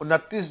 29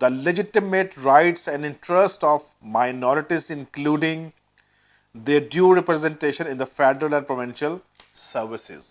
the legitimate rights and interests of minorities, including their due representation in the federal and provincial services।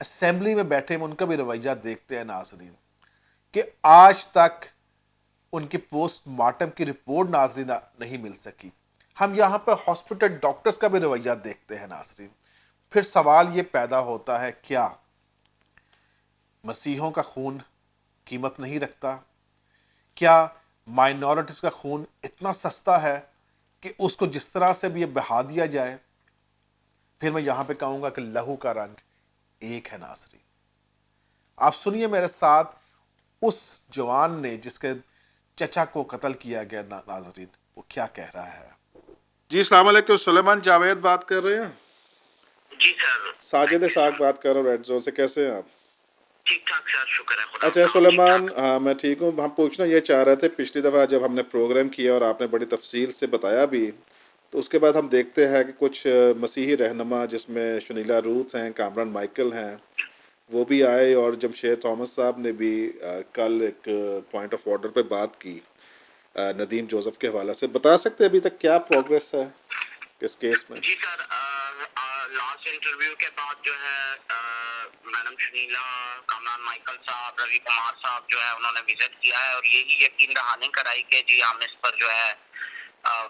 Assembly میں بیٹھے ہیں ان کا بھی رویہ دیکھتے ہیں ناظرین کہ آج تک ان کی پوسٹ مارٹم کی رپورٹ ناظرین نہیں مل سکی. ہم یہاں پہ ہاسپٹل ڈاکٹرز کا بھی رویہ دیکھتے ہیں ناظرین. پھر سوال یہ پیدا ہوتا ہے کیا مسیحوں کا خون قیمت نہیں رکھتا؟ کیا مائنورٹیز کا خون اتنا سستا ہے کہ اس کو جس طرح سے بھی یہ بہا دیا جائے؟ پھر میں یہاں پہ کہوں گا کہ لہو کا رنگ ایک ہے ناظرین. آپ سنیے میرے ساتھ اس جوان نے جس کے چچا کو قتل کیا گیا ناظرین وہ کیا کہہ رہا ہے. جی السلام علیکم، سلیمان جاوید بات کر رہے ہیں. جی سر. ساجد اسحاق بات کر رہا ہوں ریڈ زون سے. کیسے ہیں آپ؟ ٹھیک ٹھاک سر، شکر ہے خدا. اچھا سلیمان، ہاں میں ٹھیک ہوں. ہم پوچھنا یہ چاہ رہے تھے پچھلی دفعہ جب ہم نے پروگرام کیا اور آپ نے بڑی تفصیل سے بتایا بھی، تو اس کے بعد ہم دیکھتے ہیں کہ کچھ مسیحی رہنما جس میں شنیلا روتھ ہیں، کامران مائیکل ہیں، وہ بھی آئے، اور جمشید تھامس صاحب نے بھی کل ایک پوائنٹ آف آرڈر پہ بات کی ندیم جوزف کے حوالے سے. بتا سکتے ابھی تک کیا پروگریس ہے اس کیس میں؟ جی سر، لاسٹ انٹرویو کے بعد جو ہے میڈم شنیلا، کامران مائیکل صاحب، روی کمار صاحب جو ہے انہوں نے وزٹ کیا ہے اور یہی یقین دہانی کرائی کہ جی ہم اس پر جو ہے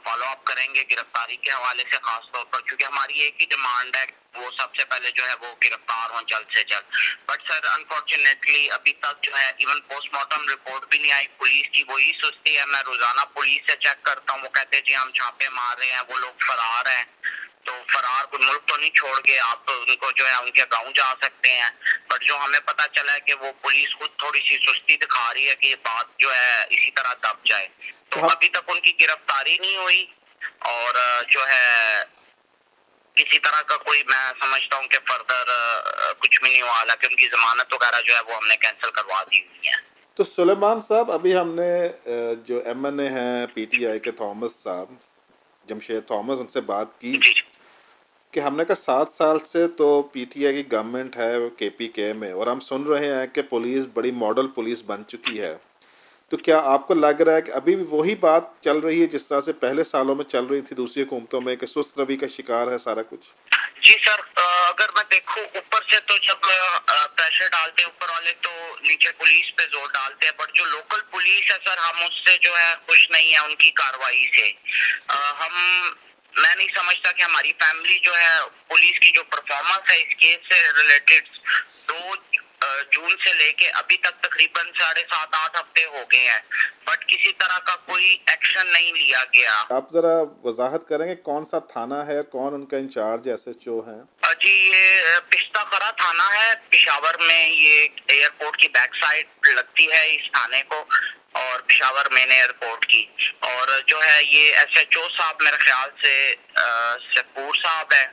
فالو اپ کریں گے گرفتاری کے حوالے سے، خاص طور پر کیونکہ ہماری ایک ہی ڈیمانڈ ہے وہ سب سے پہلے جو ہے وہ گرفتار ہوں جلد سے جلد. بٹ سر انفارچونیٹلی ابھی تک جو ہے ایون پوسٹ مارٹم رپورٹ بھی نہیں آئی. پولیس کی وہی سستی ہے. میں روزانہ پولیس سے چیک کرتا ہوں، وہ کہتے ہیں جی ہم چھاپے مار رہے ہیں، وہ لوگ فرار ہیں. تو فرار کوئی ملک تو نہیں چھوڑ گئے، آپ تو ان کو جو ہے ان کے گاؤں جا سکتے ہیں. بٹ جو ہمیں پتہ چلا ہے کہ وہ پولیس خود تھوڑی سی سستی دکھا رہی ہے کہ یہ بات جو ہے اسی طرح دب جائے. تو ابھی تک ان کی گرفتاری نہیں ہوئی اور جو ہے کسی طرح کا کوئی، میں سمجھتا ہوں کہ فردر کچھ بھی نہیں ہوا، حالانکہ ان کی ضمانت وغیرہ جو ہے وہ ہم نے کینسل کروا دی ہوئی ہے. تو سلیمان صاحب ابھی ہم نے جو ایم این اے ہیں پی ٹی آئی کے تھامس صاحب، جمشید تھامس، ان سے بات کی جی کہ ہم نے کہا 7 سال سے تو پی ٹی آئی کی گورنمنٹ ہے کے پی کے میں، اور ہم سن رہے ہیں کہ پولیس بڑی ماڈل پولیس بن چکی ہے. تو کیا آپ کو لگ رہا ہے کہ ابھی بھی وہی بات چل رہی ہے جس طرح سے پہلے سالوں میں چل رہی تھی دوسری حکومتوں میں، کہ سست روی کا شکار ہے سارا کچھ؟ جی سر، اگر میں دیکھوں اوپر سے تو جب پریشر ڈالتے ہیں اوپر والے تو نیچے پولیس پہ زور ڈالتے ہیں. بٹ جو لوکل پولیس ہے سر، ہم اس سے جو ہے خوش نہیں ہیں ان کی کارروائی سے. میں نہیں سمجھتا کہ ہماری فیملی جو ہے پولیس کی جو پرفارمنس ہے اس کیس سے ریلیٹڈ 2 جون سے لے کے ابھی تک تقریباً 7.5-8 ہفتے ہو گئے ہیں، بٹ کسی طرح کا کوئی ایکشن نہیں لیا گیا. آپ ذرا وضاحت کریں گے کون سا تھانہ ہے، کون ان کا انچارج ایس ایچ او ہیں؟ جی یہ پشتہ خرا تھانہ ہے پشاور میں. یہ ایئرپورٹ کی بیک سائڈ لگتی ہے اس تھانے کو، اور پشاور مین ایئرپورٹ کی. اور جو ہے یہ ایس ایچ او صاحب میرے خیال سے سپور صاحب ہے،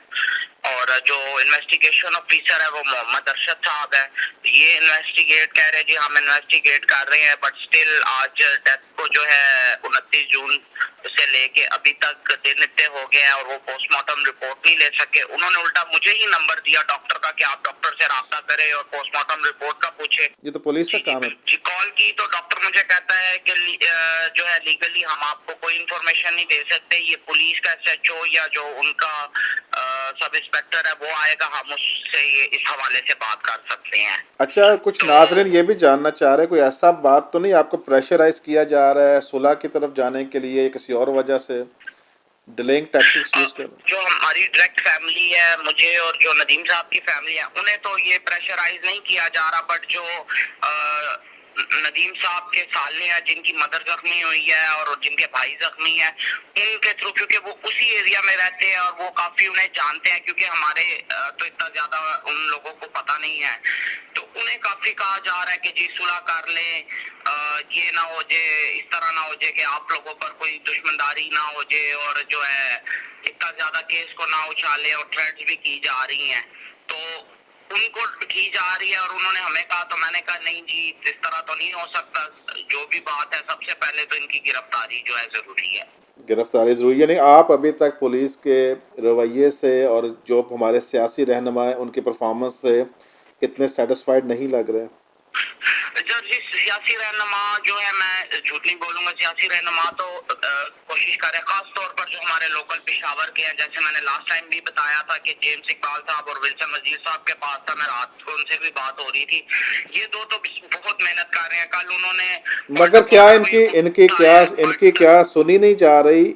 اور جو انویسٹیگیشن آفیسر ہے وہ محمد ارشد صاحب ہے. یہ انویسٹیگیٹ کہہ رہے ہیں جی ہم انویسٹیگیٹ کر رہے ہیں، بٹ سٹل آج ڈیتھ کو جو ہے 29 جون سے لے کے ابھی تک دن اتنے ہو گئے ہیں اور وہ پوسٹ مارٹم رپورٹ نہیں لے سکے. انہوں نے الٹا مجھے ہی نمبر دیا ڈاکٹر کا کہ آپ ڈاکٹر سے رابطہ کریں اور پوسٹ مارٹم رپورٹ کا پوچھے. یہ تو پولیس کا کام ہے. جی کال کی تو ڈاکٹر مجھے کہتا ہے کہ جو ہے لیگلی ہم آپ کو کوئی انفارمیشن نہیں دے سکتے، یہ پولیس کا ایس ایچ او یا جو ان کا سب انسپیکٹر ہے وہ آئے گا، ہم اس سے اس حوالے سے بات کر سکتے ہیں. اچھا کچھ ناظرین یہ بھی جاننا چاہ رہے کوئی ایسا بات تو نہیں آپ کو پریشرائز کیا جا رہا ہے صلح کی طرف جانے کے لیے، یا کسی اور وجہ سے ڈیلنگ ٹیکٹکس یوز کر رہے ہیں؟ جو ہماری ڈائریکٹ فیملی ہے، مجھے اور جو ندیم صاحب کی فیملی ہے، انہیں تو یہ پریشرائز نہیں کیا جا رہا. بٹ جو ندیم صاحب کے سالنے ہیں جن کی مدر زخمی ہوئی ہے اور جن کے بھائی زخمی ہیں، ان کے تھرو کیونکہ وہ اسی ایریا میں رہتے ہیں اور وہ کافی انہیں جانتے ہیں، کیونکہ ہمارے تو اتنا زیادہ ان لوگوں کو پتہ نہیں ہے، تو انہیں کافی کہا جا رہا ہے کہ جی صلح کر لیں، یہ نہ ہو جائے، اس طرح نہ ہو جائے کہ آپ لوگوں پر کوئی دشمنداری نہ ہو جائے، اور جو ہے اتنا زیادہ کیس کو نہ اچھالے، اور تھریٹس بھی کی جا رہی ہیں. تو ان کو کی جا رہی ہے اور انہوں نے ہمیں کہا، تو میں نے کہا نہیں جی اس طرح تو نہیں ہو سکتا. جو بھی بات ہے سب سے پہلے تو ان کی گرفتاری جو ہے ضروری ہے. گرفتاری ضروری ہے. نہیں آپ ابھی تک پولیس کے رویے سے اور جو ہمارے سیاسی رہنما ہیں ان کی پرفارمنس سے اتنے سیٹسفائیڈ نہیں لگ رہے؟ جی سیاسی رہنما جو ہے, میں جھوٹ نہیں بولوں گا, سیاسی رہنما تو کوشش کرے, خاص طور پر جو ہمارے لوکل پشاور کے ہیں, جیسے میں نے لاسٹ ٹائم بھی بتایا تھا کہ جیمز اقبال صاحب اور ولسن وزیر صاحب کے پاس تھا, میں رات کو ان سے بھی بات ہو رہی تھی. یہ دو تو بہت محنت کر رہے ہیں. کل انہوں نے, مگر کیا ان کی کیا سنی نہیں جا رہی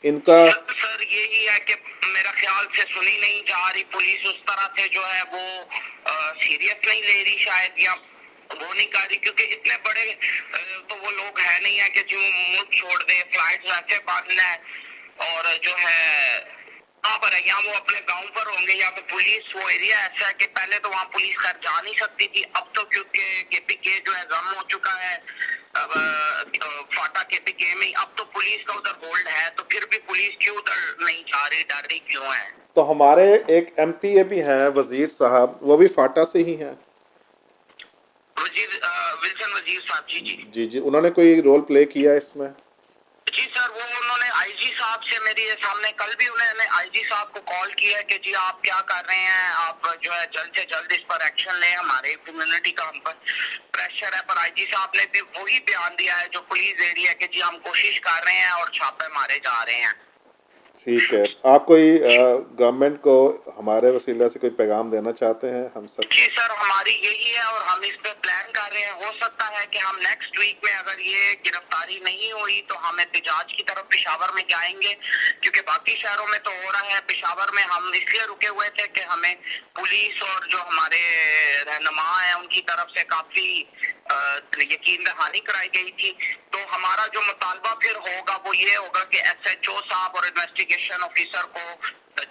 ان کا؟ سر یہی ہے کہ میرا خیال سے سنی نہیں جا رہی, پولیس اس طرح سے جو ہے وہ سیریس نہیں لے رہی شاید, یا وہ نہیں کر رہی, کیونکہ اتنے بڑے تو وہ لوگ ہے نہیں ہے کہ جو ملک چھوڑ دے, فلائٹ ویسے باندھنا ہے, اور جو ہے وہاں پر ہے, یا وہ اپنے گاؤں پر ہوں گے, یا پھر پولیس, وہ ایریا ایسا ہے کہ پہلے تو وہاں پولیس خیر جا نہیں سکتی تھی, اب تو کیونکہ کے پی کے جو ہے ضم ہو چکا ہے, فاٹا کے پی کے میں, اب تو پولیس کا ادھر ہولڈ ہے, تو پھر بھی پولیس کیوں ادھر نہیں جا رہی, ڈر رہی کیوں ہے؟ تو ہمارے ایک ایم پی اے بھی ہیں وزیر صاحب, وہ بھی فاٹا سے ہی ہیں, ولسن وزیر صاحب. جی جی جی جی, انہوں نے کوئی رول پلے کیا اس میں؟ جی سر, وہ انہوں نے آئی جی صاحب سے میرے سامنے کل بھی انہوں نے آئی جی صاحب کو کال کیا کہ جی آپ کیا کر رہے ہیں, آپ جو ہے جلد سے جلد اس پر ایکشن لیں, ہمارے کمیونٹی کا ہم پر پریشر ہے. پر آئی جی صاحب نے بھی وہی بیان دیا ہے جو پولیس دے رہی ہے کہ جی ہم کوشش کر رہے ہیں اور چھاپے مارے جا رہے ہیں. ٹھیک ہے, آپ کوئی گورنمنٹ کو ہمارے وسیلہ سے کوئی پیغام دینا چاہتے ہیں ہم سب؟ جی سر, ہماری یہی ہے اور ہم اس پہ پلان کر رہے ہیں. ہو سکتا ہے کہ ہم نیکسٹ ویک میں اگر یہ گرفتاری نہیں ہوئی تو ہم احتجاج کی طرف پشاور میں جائیں گے, کیونکہ باقی شہروں میں تو ہو رہا ہے, پشاور میں ہم اس لیے رکے ہوئے تھے کہ ہمیں پولیس اور جو ہمارے رہنما ہیں ان کی طرف سے کافی یقین دہانی کرائی گئی تھی. تو ہمارا جو مطالبہ پھر ہوگا وہ یہ ہوگا کہ ایس ایچ او صاحب اور انویسٹیگیشن آفیسر کو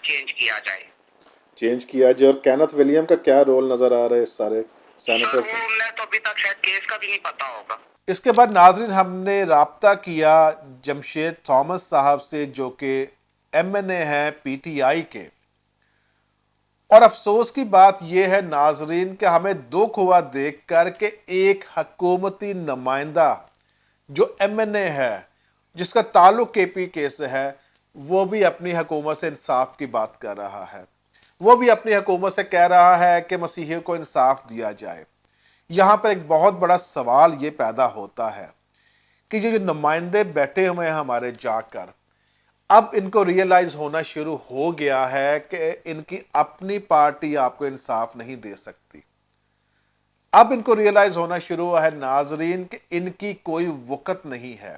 چینج کیا جائے. چینج کیا جائے. اور کینتھ ولیم کا کیا رول نظر آ رہا ہے اس سارے سینیٹر سے؟ انہیں تو ابھی تک شاید کیس کا بھی نہیں پتا ہوگا. اس کے بعد ناظرین ہم نے رابطہ کیا جمشید تھامس صاحب سے, جو کہ ایم این اے ہیں پی ٹی آئی کے, اور افسوس کی بات یہ ہے ناظرین کہ ہمیں دکھ ہوا دیکھ کر کہ ایک حکومتی نمائندہ جو ایم این اے ہے جس کا تعلق کے پی کے سے ہے, وہ بھی اپنی حکومت سے انصاف کی بات کر رہا ہے. وہ بھی اپنی حکومت سے کہہ رہا ہے کہ مسیحیوں کو انصاف دیا جائے. یہاں پر ایک بہت بڑا سوال یہ پیدا ہوتا ہے کہ جو نمائندے بیٹھے ہوئے ہیں ہمارے جا کر, اب ان کو ریئلائز ہونا شروع ہو گیا ہے کہ ان کی اپنی پارٹی آپ کو انصاف نہیں دے سکتی. اب ان کو ریئلائز ہونا شروع ہوا ہے ناظرین کہ ان کی کوئی وقت نہیں ہے.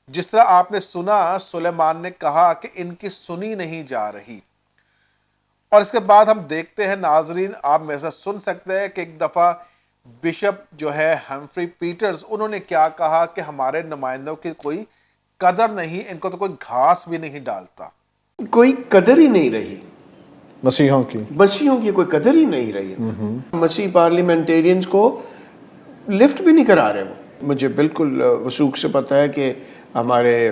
جس طرح آپ نے سنا سلیمان نے کہا کہ ان کی سنی نہیں جا رہی, اور اس کے بعد ہم دیکھتے ہیں ناظرین, آپ میں سے سن سکتے ہیں کہ ایک دفعہ بشپ جو ہے ہمفری پیٹرز, انہوں نے کیا کہا کہ ہمارے نمائندوں کی کوئی قدر نہیں, ان کو تو کوئی گھاس بھی نہیں ڈالتا. کوئی قدر ہی نہیں رہی مسیحوں کی کوئی قدر ہی نہیں رہی. مسیح پارلیمنٹیرینز کو لفٹ بھی نہیں کرا رہے. وہ مجھے بالکل وثوق سے پتہ ہے کہ ہمارے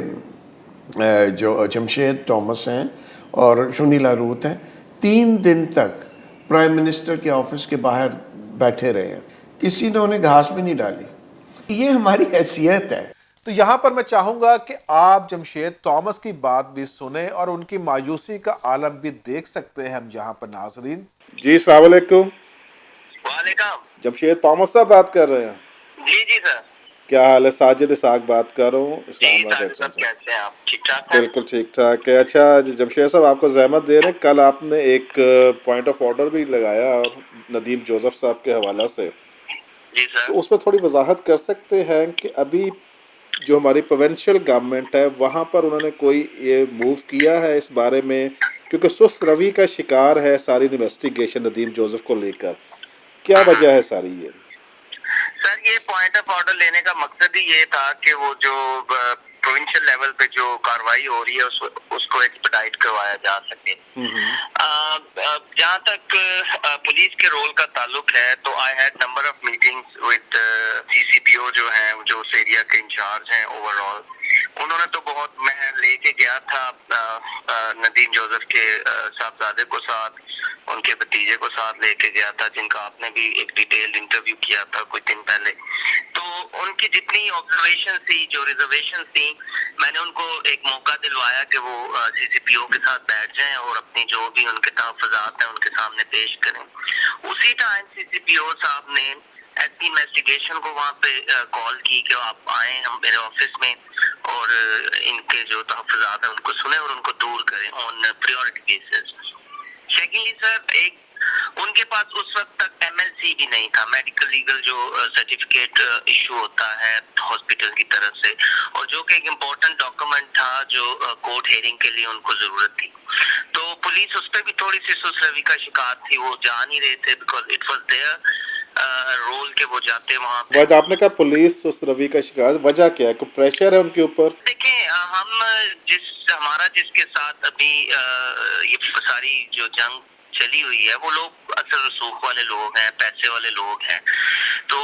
جو جمشید تھامس ہیں اور شنیلا روت ہیں 3 دن تک پرائم منسٹر کے آفس کے باہر بیٹھے رہے ہیں, کسی نے انہیں گھاس بھی نہیں ڈالی. یہ ہماری حیثیت ہے. تو یہاں پر میں چاہوں گا کہ آپ جمشید تھامس کی بات بھی سنیں اور ان کی مایوسی کا عالم بھی دیکھ سکتے ہیں ہم یہاں پر ناظرین. جی السلام علیکم. وعلیکم. جمشید تھامس صاحب بات کر رہے ہیں؟ جی جی سر. کیا حال ہے؟ ساجد اسحاق بات کر رہا ہوں اسلام آباد سے. کیسے ہیں آپ؟ ٹھیک ٹھاک ہیں؟ بالکل ٹھیک ٹھاک ہے. اچھا جمشید صاحب آپ کو زحمت دے رہے ہیں, کل آپ نے ایک پوائنٹ آف آرڈر بھی لگایا ندیم جوزف صاحب کے حوالہ سے, جی سر. تو اس پہ تھوڑی وضاحت کر سکتے ہیں کہ ابھی جو ہماری پروونشل گورنمنٹ ہے وہاں پر انہوں نے کوئی یہ موو کیا ہے اس بارے میں, کیونکہ سست روی کا شکار ہے ساری انویسٹیگیشن ندیم جوزف کو لے کر, کیا وجہ ہے ساری یہ؟ سر یہ پوائنٹ آف آرڈر لینے کا مقصد ہی یہ تھا کہ وہ جو پروونشل لیول پہ جو کاروائی ہو رہی ہے اس کو ایکسپیڈائٹ کروایا جا سکے. جہاں تک پولیس کے رول کا تعلق ہے تو I had number of meetings with C C P O جو ہیں, جو اس ایریا کے انچارج ہیں اوور آل. انہوں نے تو بہت, میں لے کے گیا تھا ندیم جوزف کے صاحبزادے کو ساتھ, ان کے بھتیجے کو ساتھ لے کے گیا تھا, جن کا آپ نے بھی ایک ڈیٹیلڈ انٹرویو کیا تھا کچھ دن پہلے. تو ان کی جتنی آبزرویشن تھی, جو ریزرویشن تھی, میں نے ان کو ایک موقع دلوایا کہ وہ سی سی پی او کے ساتھ بیٹھ جائیں اور اپنی جو بھی ان کے تحفظات ہیں ان کے سامنے پیش کریں. اسی ٹائم سی سی پی او صاحب نے ایس پی انویسٹیگیشن کو وہاں پہ کال کی کہ آپ آئیں ہم میرے آفس میں اور ان کے جو تحفظات ہیں ان کو سنیں اور ان کو دور کریں آن پریورٹی بیسس. سیکنڈلی سر، ایک ان کے پاس اس وقت تک ایم ایل سی بھی نہیں تھا، میڈیکل لیگل جو سرٹیفکیٹ ایشو ہوتا ہے ہاسپٹل کی طرف سے، اور جو کہ ایک امپورٹنٹ ڈاکومنٹ تھا جو کورٹ ہیئرنگ کے لیے ان کو ضرورت تھی. تو پولیس اس پہ بھی تھوڑی سی سست روی کا شکار تھی، وہ جا نہیں رہے تھے because it was their rule کہ وہ جاتے وہاں پہ. وجہ آپ نے کہا پولیس سست روی کا شکار، وجہ کیا ہے؟ کوئی پریشر ہے ان کے اوپر؟ دیکھیں ہمارا جس کے ساتھ ابھی یہ ساری جو جنگ چلی ہوئی ہے وہ لوگ اصل رسوخ والے لوگ ہیں، پیسے والے لوگ ہیں. تو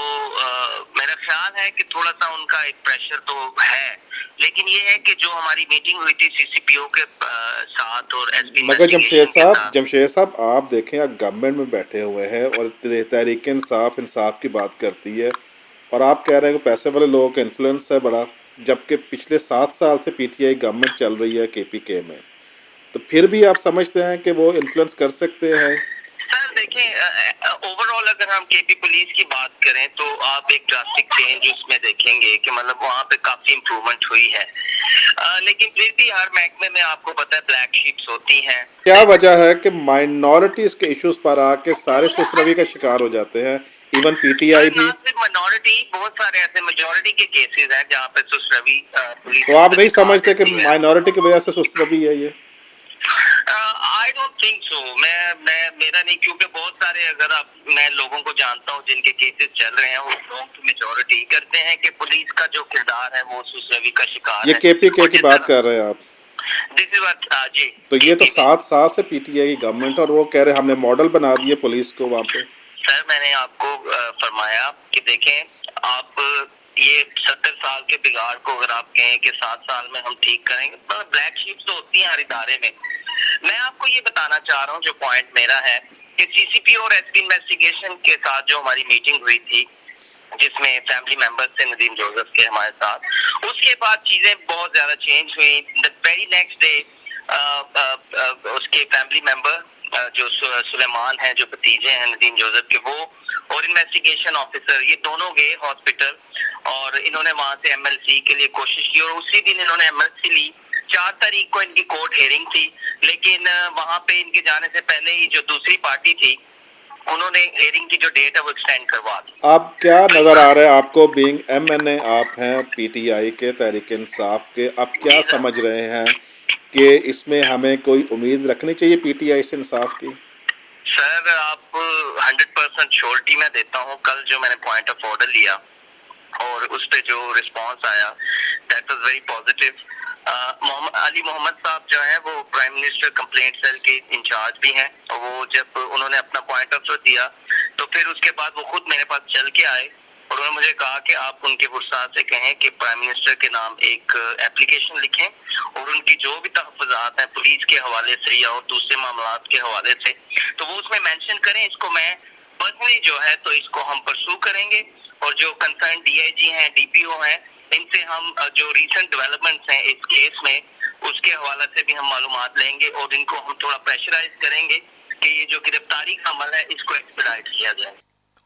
میرا خیال ہے کہ تھوڑا سا ان کا ایک پریشر تو ہے، لیکن یہ ہے کہ جو ہماری میٹنگ ہوئی تھی سی سی پی او کے ساتھ اور ایس پی مگر جمشید صاحب آپ دیکھیں، آپ گورنمنٹ میں بیٹھے ہوئے ہیں اور تحریک انصاف کی بات کرتی ہے، اور آپ کہہ رہے ہیں کہ پیسے والے لوگوں کا انفلوئنس ہے بڑا، جبکہ پچھلے 7 سال سے پی ٹی آئی گورنمنٹ چل رہی ہے کے پی کے میں، تو پھر بھی آپ سمجھتے ہیں کہ وہ انفلوئنس کر سکتے ہیں؟ سر دیکھیں، اوور آل اگر ہم کے پی پولیس کی بات کریں تو آپ ایک ڈراسٹک چینج اس میں دیکھیں گے کہ مطلب وہاں پہ کافی امپروومنٹ ہوئی ہے، لیکن پھر بھی ہر محکمے میں آپ کو پتہ ہے بلیک شیپس ہوتی ہیں. کیا وجہ ہے کہ مائنورٹیز کے ایشوز پر آ کے سارے سست روی کا شکار ہو جاتے ہیں، ایون پی ٹی آئی بھی؟ نہ صرف مائنورٹی، بہت سارے ایسے میجورٹی کے کیسز ہیں جہاں پہ سست روی پولیس. تو آپ نہیں سمجھتے کہ مائنورٹی کی وجہ سے سست روی ہے یہ؟ I don't think so. میرا نہیں، کیونکہ بہت سارے میں لوگوں کو جانتا ہوں جن کے کیسز چل رہے ہیں، وہ لوگ میجورٹی کرتے ہیں کہ پولیس کا جو کردار ہے وہ سست روی کا شکار ہے. یہ کے پی کے کی بات کر رہے ہیں آپ؟ جی. تو یہ تو 7 سال سے پی ٹی آئی کی گورنمنٹ، اور وہ کہہ رہے ہم نے ماڈل بنا دیے پولیس کو وہاں پہ. سر میں نے آپ کو فرمایا کہ دیکھیں، آپ یہ 70 سال کے بگاڑ کو اگر آپ کہیں کہ 7 سال میں ہم ٹھیک کریں گے، تو بلیک شیپس تو ہوتی ہیں ہر ادارے میں. میں آپ کو یہ بتانا چاہ رہا ہوں، جو پوائنٹ میرا ہے کہ سی سی پی اور ایس پی انویسٹیگیشن کے ساتھ جو ہماری میٹنگ ہوئی تھی جس میں فیملی ممبر تھے ندیم جوزف کے ہمارے ساتھ، اس کے بعد چیزیں بہت زیادہ چینج ہوئی. ویری نیکسٹ ڈے اس کے فیملی ممبر جو سلیمان ہیں، جو بھتیجے ہیں ندیم جوزف کے، وہ اور انویسٹیگیشن آفیسر یہ دونوں گئے ہاسپٹل، اور انہوں نے وہاں سے ایم ایل سی کے لیے کوشش کی، اور اسی دن انہوں نے ایم ایل سی لی. 4 تاریخ کو ان کی کورٹ ہیئرنگ تھی، لیکن وہاں پہ ان کے جانے سے پہلے ہی جو دوسری پارٹی تھی انہوں نے ہیئرنگ کی جو ڈیٹ ہے وہ ایکسٹینڈ کروا دی. اب کیا نظر آ رہا ہے آپ کو، بینگ ایم این اے آپ ہیں پی ٹی آئی کے، تحریک انصاف کے، اب کیا سمجھ رہے ہیں کہ اس میں ہمیں کوئی امید رکھنی چاہیے پی ٹی آئی سے انصاف کی؟ سر آپ 100% شورٹی میں دیتا ہوں. کل جو میں نے پوائنٹ آف آرڈر لیا اور اس پہ جو رسپانس آیا دیٹ واز ویری پازیٹیو. علی محمد صاحب جو ہیں وہ پرائم منسٹر کمپلینٹ سیل کے انچارج بھی ہیں، وہ جب انہوں نے اپنا پوائنٹ آف ویو دیا تو پھر اس کے بعد وہ خود میرے پاس چل کے آئے اور انہوں نے مجھے کہا کہ آپ ان کے وسعت سے کہیں کہ پرائم منسٹر کے نام ایک اپلیکیشن لکھیں اور ان کی جو بھی تحفظات ہیں پولیس کے حوالے سے یا اور دوسرے معاملات کے حوالے سے تو وہ اس میں مینشن کریں. اس کو میں پرسنلی جو ہے تو اس کو ہم پرسو کریں گے، اور جو کنسرن ڈی آئی جی ہیں، ڈی پی او ہیں، ان سے ہم جو ریسنٹ ڈیولپمنٹس ہیں اس کیس میں اس کے حوالے سے بھی ہم معلومات لیں گے، اور ان کو ہم تھوڑا پریشرائز کریں گے کہ یہ جو گرفتاری کا عمل ہے اس کو ایکسپیڈائٹ کیا جائے.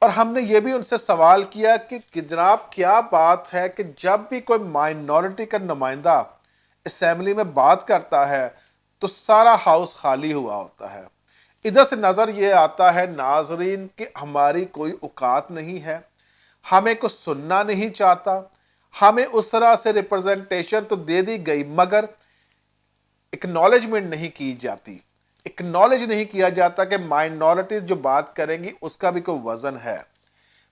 اور ہم نے یہ بھی ان سے سوال کیا کہ جناب کیا بات ہے کہ جب بھی کوئی مائنورٹی کا نمائندہ اسمبلی میں بات کرتا ہے تو سارا ہاؤس خالی ہوا ہوتا ہے. ادھر سے نظر یہ آتا ہے ناظرین کہ ہماری کوئی اوقات نہیں ہے، ہمیں کچھ سننا نہیں چاہتا، ہمیں اس طرح سے ریپرزنٹیشن تو دے دی گئی مگر اکنالجمنٹ نہیں کی جاتی، اکنالج نہیں کیا جاتا کہ مائنورٹیز جو بات کریں گی اس کا بھی کوئی وزن ہے.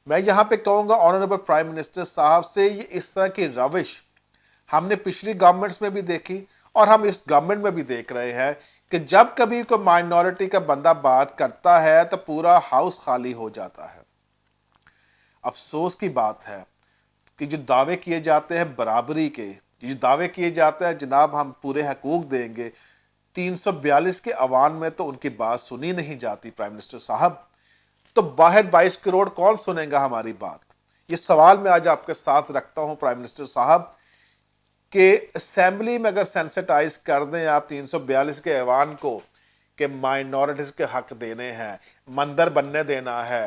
میں یہاں پہ کہوں گا آنریبل پرائم منسٹر صاحب سے، یہ اس طرح کی روش ہم نے پچھلی گورنمنٹس میں بھی دیکھی اور ہم اس گورنمنٹ میں بھی دیکھ رہے ہیں کہ جب کبھی کوئی مائنورٹی کا بندہ بات کرتا ہے تو پورا ہاؤس خالی ہو جاتا ہے. افسوس کی بات ہے کہ جو دعوے کیے جاتے ہیں برابری کے، جو دعوے کیے جاتے ہیں جناب ہم پورے حقوق دیں گے، 342 کے عوام میں تو ان کی بات سنی نہیں جاتی. پرائم منسٹر صاحب تو باہر 22 کروڑ کون سنے گا ہماری بات؟ یہ سوال میں آج آپ کے ساتھ رکھتا ہوں پرائم منسٹر صاحب کہ اسمبلی میں اگر سینسٹائز کر دیں آپ 342 کے ایوان کو کہ مائنورٹیز کے حق دینے ہیں، مندر بننے دینا ہے،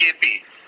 KP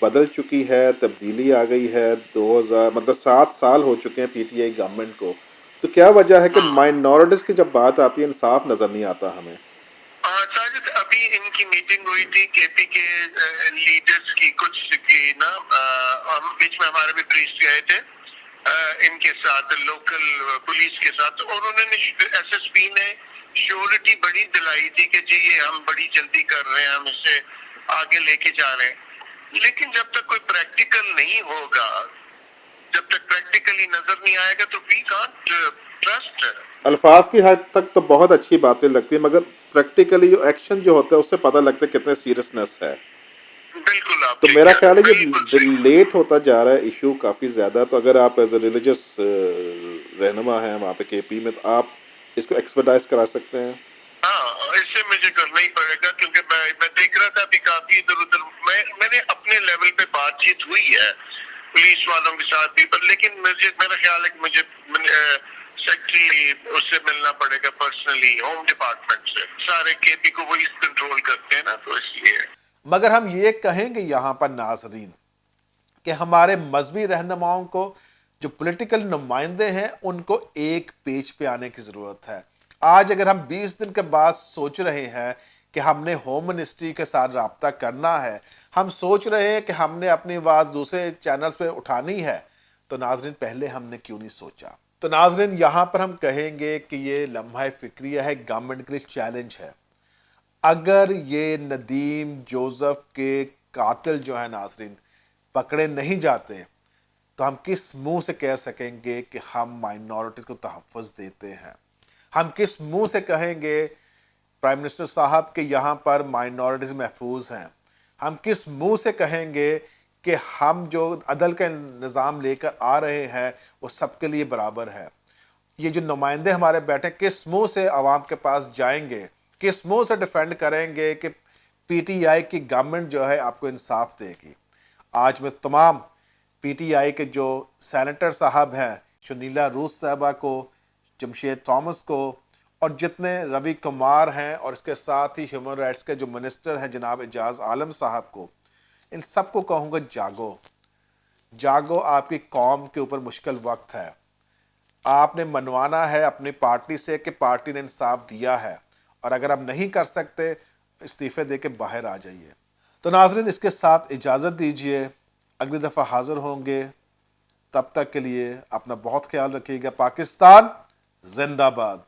بدل چکی ہے, تبدیلی آ گئی ہے, 2000 مطلب 7 سال ہو چکے ہیں پی ٹی آئی گورنمنٹ کو, تو کیا وجہ ہے کہ مائنورٹیز کی جب بات آتی ہے انصاف نظر نہیں آتا ہمیں؟ ساجد, ابھی ان کی میٹنگ ہوئی تھی کے پی کے لیڈرز کی, کچھ کی نا, بیچ میں ہمارے بھی پریسٹ گئے تھے ان کے ساتھ, لوکل پولیس کے ساتھ, تو انہوں نے ایس ایس پی نے شیورٹی بڑی دلائی تھی کہ جی یہ ہم بڑی جلدی کر رہے ہیں, ہم اسے آگے لے کے جا رہے ہیں. لیکن جب تک کوئی پریکٹیکل نہیں ہوگا, جب تک پریکٹیکلی نظر نہیں آئے گا, تو وی کانٹ ٹرسٹ. الفاظ کی حد تک تو بہت اچھی باتیں لگتی ہیں, مگر پریکٹیکلی جو ایکشن جو ہوتا ہے اس سے پتہ لگتا ہے کتنے سیریسنس ہے. بالکل, آپ تو ٹھیک میرا ہے, خیال ہے یہ بالکل صحیح. لیٹ ہوتا جا رہا ہے ایشو کافی زیادہ. تو اگر آپ ایز اے ریلیجس رہنما ہیں وہاں پہ کے پی میں, تو آپ اس کو ایکسپرٹائز کرا سکتے ہیں. ہاں, اس سے مجھے کرنا ہی پڑے گا, کیونکہ میں دیکھ رہا تھا ابھی کافی ادھر ادھر, میں نے اپنے لیول پہ بات چیت ہوئی ہے پولیس والوں کے ساتھ بھی, پر لیکن میرا خیال ہے کہ مجھے سیکٹری اس سے ملنا پڑے گا پرسنلی, ہوم ڈپارٹمنٹ سے. سارے کے پی کو وہی کنٹرول کرتے ہیں نا, تو اس لیے. مگر ہم یہ کہیں گے یہاں پر ناظرین کہ ہمارے مذہبی رہنماؤں کو, جو پولیٹیکل نمائندے ہیں, ان کو ایک پیج پہ آنے کی ضرورت ہے. آج اگر ہم 20 دن کے بعد سوچ رہے ہیں کہ ہم نے ہوم منسٹری کے ساتھ رابطہ کرنا ہے, ہم سوچ رہے ہیں کہ ہم نے اپنی آواز دوسرے چینل پہ اٹھانی ہے, تو ناظرین پہلے ہم نے کیوں نہیں سوچا؟ تو ناظرین یہاں پر ہم کہیں گے کہ یہ لمحہ فکریہ ہے, گورنمنٹ کے لیے چیلنج ہے. اگر یہ ندیم جوزف کے قاتل جو ہیں ناظرین پکڑے نہیں جاتے, تو ہم کس منہ سے کہہ سکیں گے کہ ہم مائنورٹی کو تحفظ دیتے ہیں؟ ہم کس منہ سے کہیں گے پرائم منسٹر صاحب کہ یہاں پر مائنورٹیز محفوظ ہیں؟ ہم کس منہ سے کہیں گے کہ ہم جو عدل کا نظام لے کر آ رہے ہیں وہ سب کے لیے برابر ہے؟ یہ جو نمائندے ہمارے بیٹھے, کس منہ سے عوام کے پاس جائیں گے, کس منہ سے ڈیفینڈ کریں گے کہ پی ٹی آئی کی گورنمنٹ جو ہے آپ کو انصاف دے گی؟ آج میں تمام پی ٹی آئی کے جو سینیٹر صاحب ہیں, شنیلا روس صاحبہ کو, جمشید تھامس کو, اور جتنے روی کمار ہیں, اور اس کے ساتھ ہی ہیومن رائٹس کے جو منسٹر ہیں جناب اعجاز عالم صاحب کو, ان سب کو کہوں گا جاگو, جاگو, آپ کی قوم کے اوپر مشکل وقت ہے. آپ نے منوانا ہے اپنی پارٹی سے کہ پارٹی نے انصاف دیا ہے, اور اگر آپ نہیں کر سکتے استعفے دے کے باہر آ جائیے. تو ناظرین اس کے ساتھ اجازت دیجیے, اگلی دفعہ حاضر ہوں گے. تب تک کے لیے اپنا بہت خیال رکھیے گا. پاکستان زندہ باد.